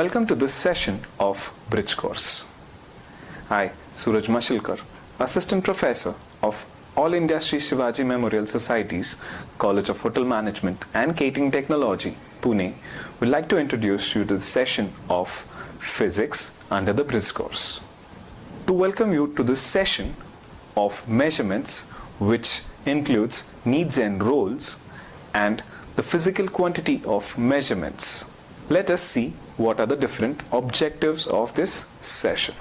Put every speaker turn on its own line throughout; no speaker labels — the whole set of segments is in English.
Welcome to this session of Bridge Course. I, Suraj Mashilkar, Assistant Professor of All India Sri Shivaji Memorial Society's College of Hotel Management and Catering Technology, Pune, would like to introduce you to the session of Physics under the Bridge Course. To welcome you to this session of measurements, which includes needs and roles and the physical quantity of measurements. Let us see what are the different objectives of this session.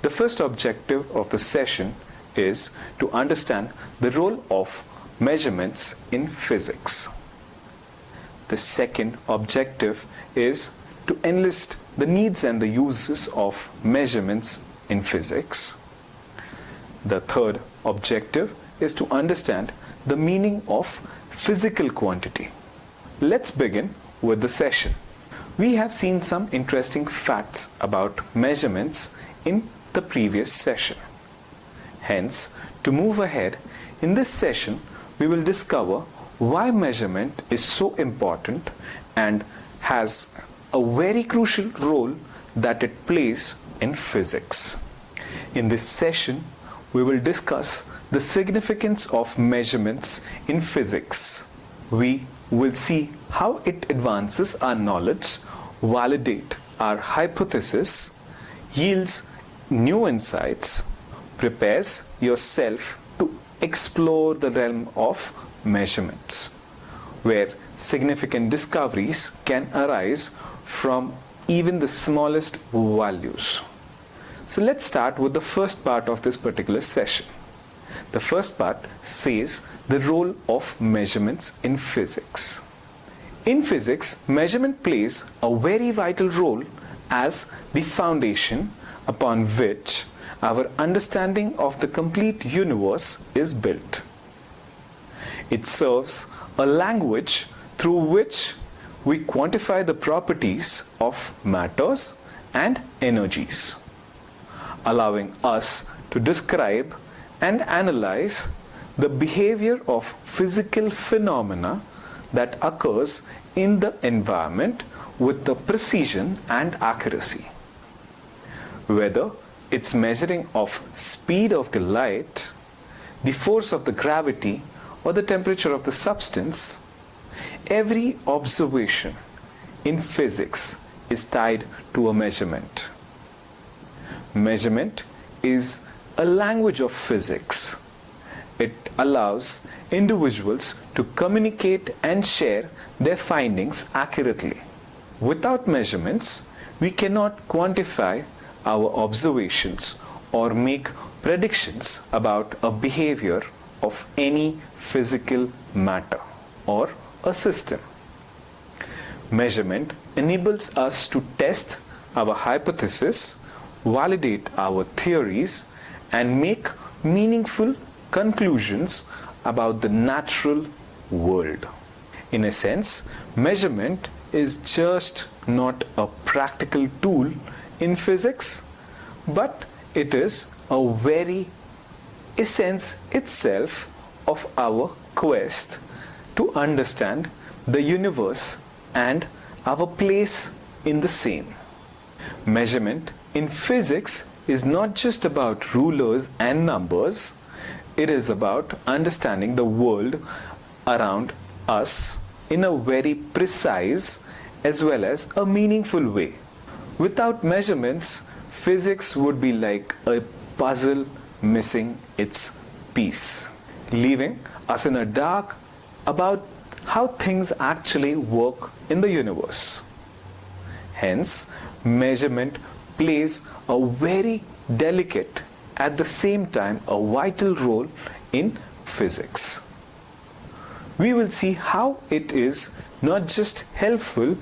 The first objective of the session is to understand the role of measurements in physics. The second objective is to enlist the needs and the uses of measurements in physics. The third objective is to understand the meaning of physical quantity. Let's begin with the session. We have seen some interesting facts about measurements in the previous session. Hence, to move ahead, in this session, we will discover why measurement is so important and has a very crucial role that it plays in physics. In this session, we will discuss the significance of measurements in physics. We will see how it advances our knowledge, validate our hypothesis, yields new insights, prepares yourself to explore the realm of measurements, where significant discoveries can arise from even the smallest values. So let's start with the first part of this particular session. The first part says the role of measurements in physics. In physics, measurement plays a very vital role as the foundation upon which our understanding of the complete universe is built. It serves a language through which we quantify the properties of matters and energies, allowing us to describe and analyze the behavior of physical phenomena that occurs in the environment with the precision and accuracy. Whether it's measuring of speed of the light, the force of the gravity, or the temperature of the substance, every observation in physics is tied to a measurement. Measurement is a language of physics. It allows individuals to communicate and share their findings accurately. Without measurements, we cannot quantify our observations or make predictions about a behavior of any physical matter or a system. Measurement enables us to test our hypothesis, validate our theories, and make meaningful conclusions about the natural world. In a sense, measurement is just not a practical tool in physics, but it is a very essence itself of our quest to understand the universe and our place in the same. Measurement in physics is not just about rulers and numbers. It is about understanding the world around us in a very precise as well as a meaningful way. Without measurements, physics would be like a puzzle missing its piece, leaving us in a dark about how things actually work in the universe. Hence, measurement plays a very delicate, at the same time a vital role in physics. We will see how it is not just helpful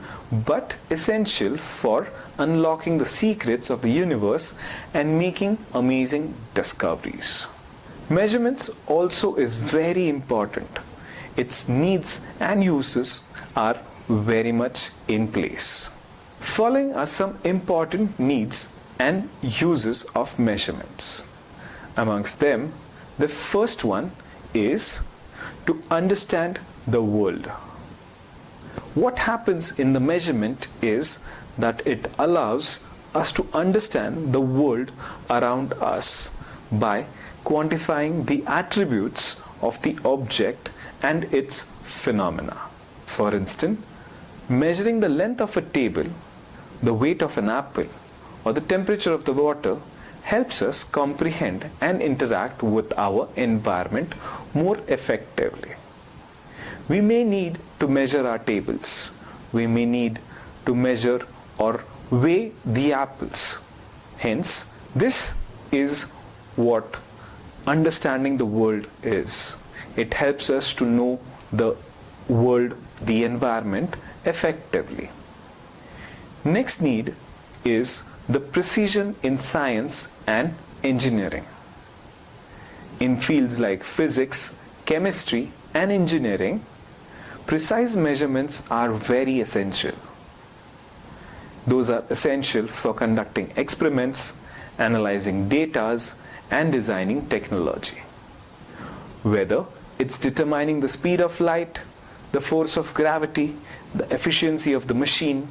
but essential for unlocking the secrets of the universe and making amazing discoveries. Measurements also is very important. Its needs and uses are very much in place. Following are some important needs and uses of measurements. Amongst them, the first one is to understand the world. What happens in the measurement is that it allows us to understand the world around us by quantifying the attributes of the object and its phenomena. For instance, measuring the length of a table, the weight of an apple, or the temperature of the water helps us comprehend and interact with our environment more effectively. We may need to measure our tables. We may need to measure or weigh the apples. Hence, this is what understanding the world is. It helps us to know the world, the environment effectively. Next need is the precision in science and engineering. In fields like physics, chemistry, and engineering, precise measurements are very essential. Those are essential for conducting experiments, analyzing data, and designing technology. Whether it's determining the speed of light, the force of gravity, the efficiency of the machine,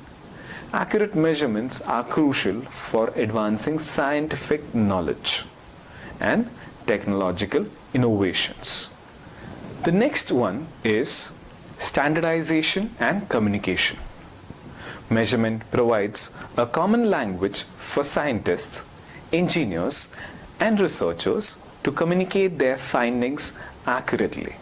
accurate measurements are crucial for advancing scientific knowledge and technological innovations. The next one is standardization and communication. Measurement provides a common language for scientists, engineers, and researchers to communicate their findings accurately.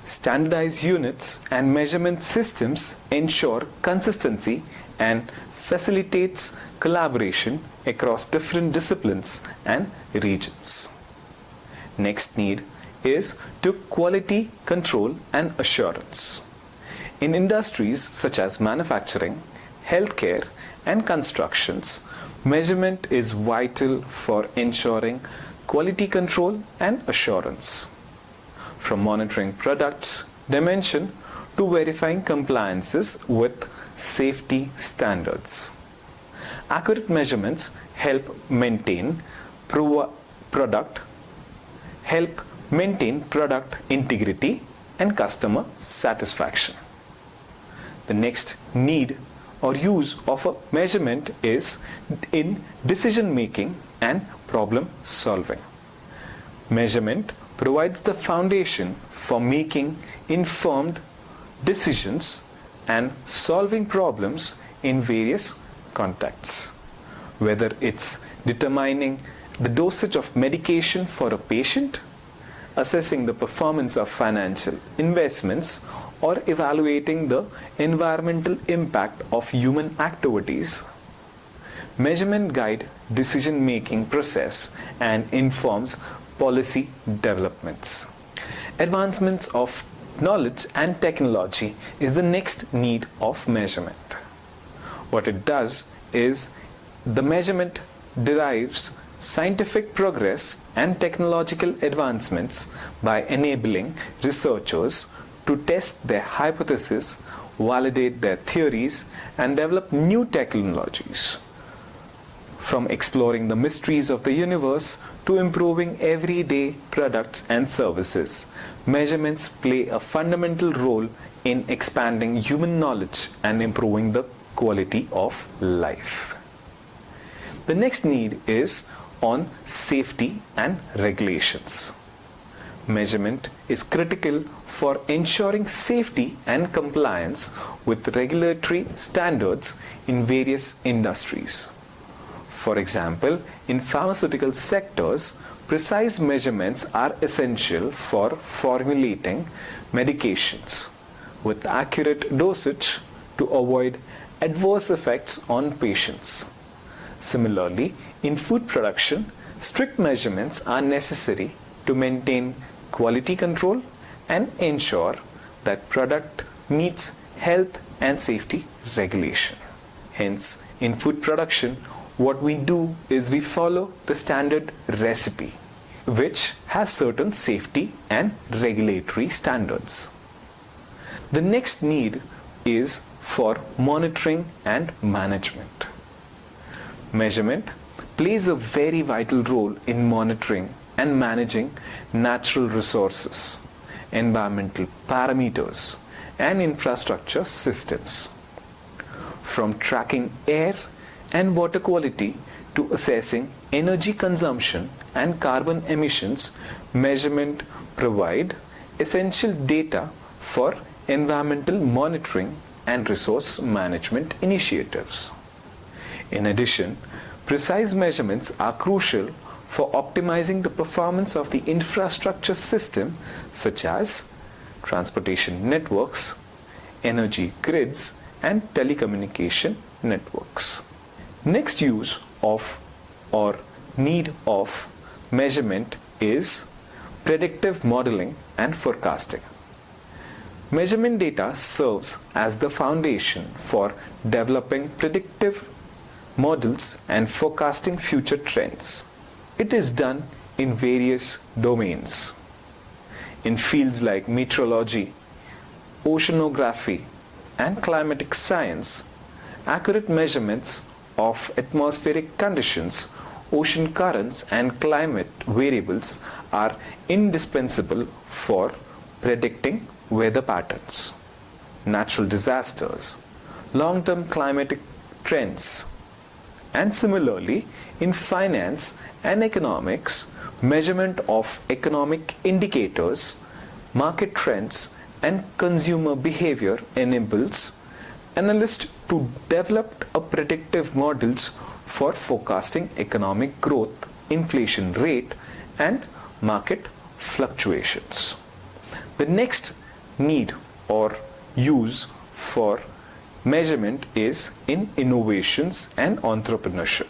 Standardized units and measurement systems ensure consistency and facilitates collaboration across different disciplines and regions. Next need is to quality control and assurance. In industries such as manufacturing, healthcare, and constructions, measurement is vital for ensuring quality control and assurance. From monitoring products dimension to verifying compliances with safety standards. Accurate measurements help maintain product integrity and customer satisfaction. The next need or use of a measurement is in decision making and problem solving. Measurement provides the foundation for making informed decisions and solving problems in various contexts. Whether it's determining the dosage of medication for a patient, assessing the performance of financial investments, or evaluating the environmental impact of human activities. Measurement guides decision-making process and informs policy developments. Advancements of knowledge and technology is the next need of measurement. What it does is the measurement derives scientific progress and technological advancements by enabling researchers to test their hypotheses, validate their theories, and develop new technologies. From exploring the mysteries of the universe to improving everyday products and services, measurements play a fundamental role in expanding human knowledge and improving the quality of life. The next need is on safety and regulations. Measurement is critical for ensuring safety and compliance with regulatory standards in various industries. For example, in pharmaceutical sectors, precise measurements are essential for formulating medications with accurate dosage to avoid adverse effects on patients. Similarly, in food production, strict measurements are necessary to maintain quality control and ensure that product meets health and safety regulation. Hence, in food production, what we do is we follow the standard recipe, which has certain safety and regulatory standards. The next need is for monitoring and management. Measurement plays a very vital role in monitoring and managing natural resources, environmental parameters, and infrastructure systems. from tracking air and water quality to assessing energy consumption and carbon emissions, measurement provide essential data for environmental monitoring and resource management initiatives. In addition, precise measurements are crucial for optimizing the performance of the infrastructure system such as transportation networks, energy grids, and telecommunication networks. Next use of or need of measurement is predictive modeling and forecasting. Measurement data serves as the foundation for developing predictive models and forecasting future trends. It is done in various domains. In fields like meteorology, oceanography, and climatic science, accurate measurements of atmospheric conditions, ocean currents, and climate variables are indispensable for predicting weather patterns, natural disasters, long-term climatic trends, and similarly, in finance and economics, measurement of economic indicators, market trends, and consumer behavior enables analysts to develop predictive models for forecasting economic growth, inflation rate, and market fluctuations. The next need or use for measurement is in innovations and entrepreneurship.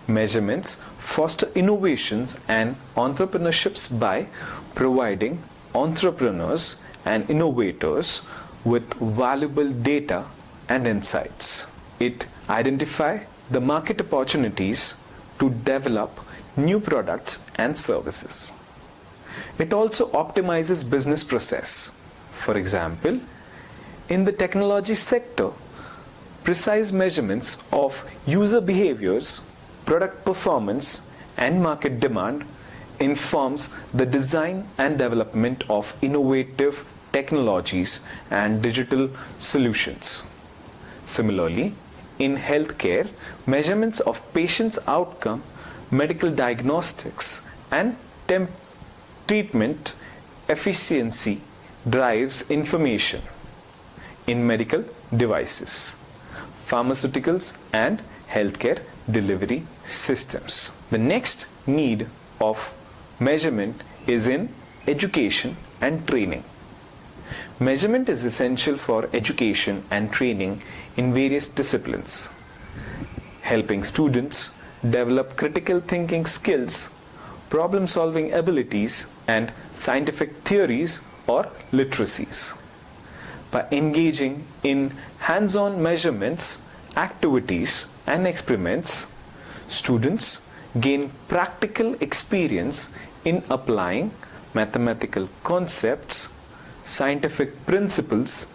Measurements foster innovations and entrepreneurships by providing entrepreneurs and innovators with valuable data and insights. It identifies the market opportunities to develop new products and services. It also optimizes business process. For example, in the technology sector, precise measurements of user behaviors, product performance, and market demand informs the design and development of innovative technologies and digital solutions. Similarly, in healthcare, measurements of patients' outcome, medical diagnostics, and treatment efficiency drives information. In medical devices, pharmaceuticals, and healthcare delivery systems. The next need of measurement is in education and training. Measurement is essential for education and training in various disciplines, helping students develop critical thinking skills, problem-solving abilities, and scientific theories or literacies. By engaging in hands-on measurements, activities, and experiments, students gain practical experience in applying mathematical concepts, scientific principles,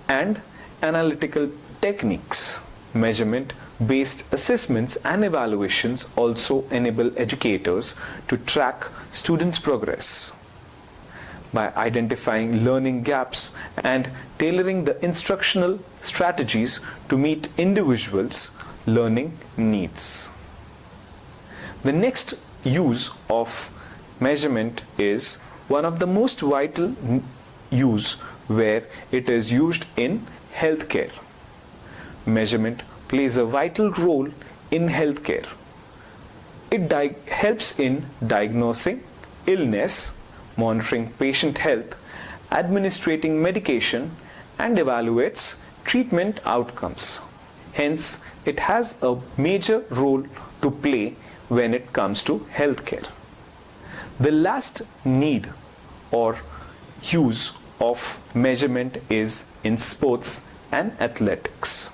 and analytical techniques. Measurement-based assessments and evaluations also enable educators to track students' progress. By identifying learning gaps and tailoring the instructional strategies to meet individuals' learning needs. The next use of measurement is one of the most vital use where it is used in healthcare. Measurement plays a vital role in healthcare. It helps in diagnosing illness, monitoring patient health, administering medication, and evaluates treatment outcomes. Hence, it has a major role to play when it comes to healthcare. The last need or use of measurement is in sports and athletics.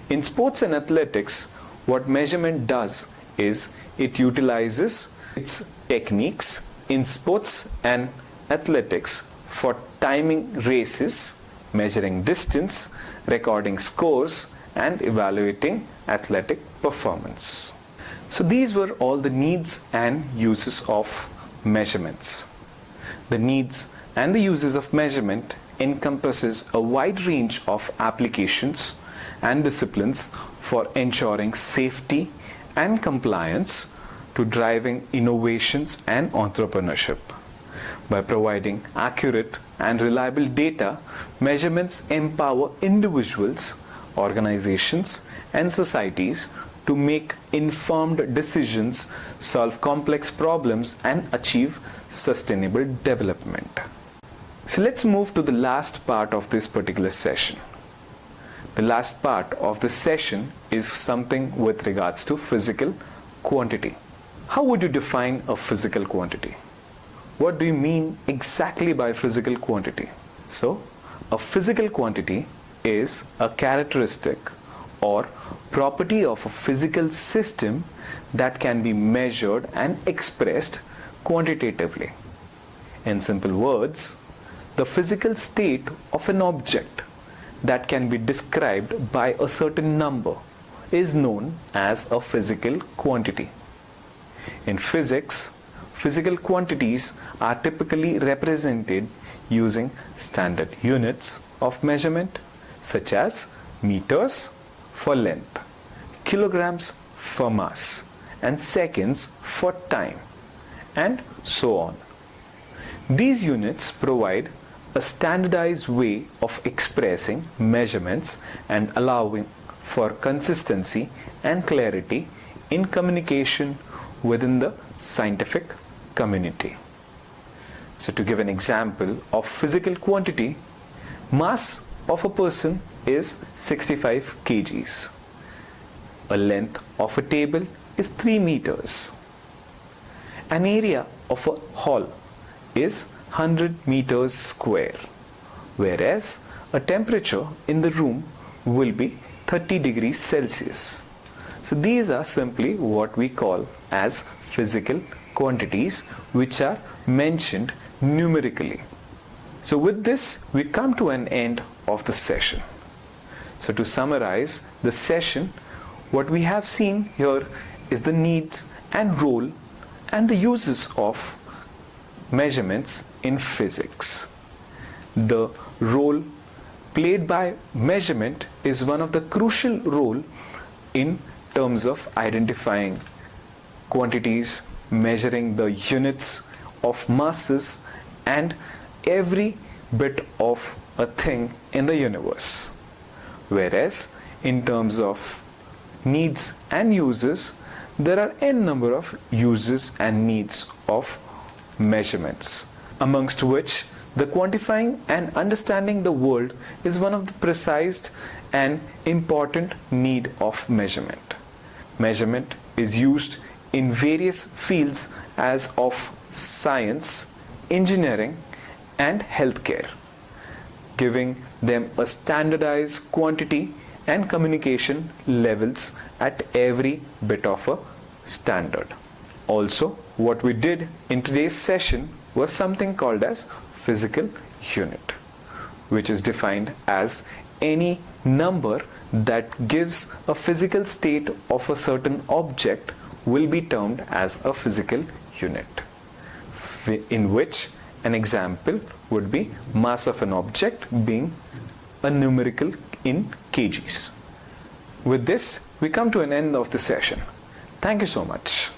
In sports and athletics, what measurement does is it utilizes its techniques in sports and athletics for timing races, measuring distance, recording scores, and evaluating athletic performance. So these were all the needs and uses of measurements. The needs and the uses of measurement encompasses a wide range of applications and disciplines for ensuring safety and compliance to driving innovations and entrepreneurship. By providing accurate and reliable data, measurements empower individuals, organizations, and societies to make informed decisions, solve complex problems, and achieve sustainable development. So let's move to the last part of this particular session. The last part of the session is something with regards to physical quantity. How would you define a physical quantity? What do you mean exactly by physical quantity? So, a physical quantity is a characteristic or property of a physical system that can be measured and expressed quantitatively. In simple words, the physical state of an object that can be described by a certain number is known as a physical quantity. In physics, physical quantities are typically represented using standard units of measurement such as meters for length, kilograms for mass, and seconds for time, and so on. These units provide a standardized way of expressing measurements and allowing for consistency and clarity in communication within the scientific community. So to give an example of physical quantity, mass of a person is 65 kgs. A length of a table is 3 meters. An area of a hall is 100 meters square, whereas a temperature in the room will be 30 degrees Celsius. So these are simply what we call as physical quantities, which are mentioned numerically. So with this, we come to an end of the session. So to summarize the session, what we have seen here is the needs and role and the uses of measurements in physics. The role played by measurement is one of the crucial role in terms of identifying quantities, measuring the units of masses and every bit of a thing in the universe. Whereas in terms of needs and uses, there are n number of uses and needs of measurements, amongst which the quantifying and understanding the world is one of the precise and important need of measurement. Measurement is used in various fields as of science, engineering, and healthcare, giving them a standardized quantity and communication levels at every bit of a standard. Also, what we did in today's session was something called as physical unit, which is defined as any number that gives a physical state of a certain object will be termed as a physical unit, in which an example would be mass of an object being a numerical in kgs. With this, we come to an end of the session. Thank you so much.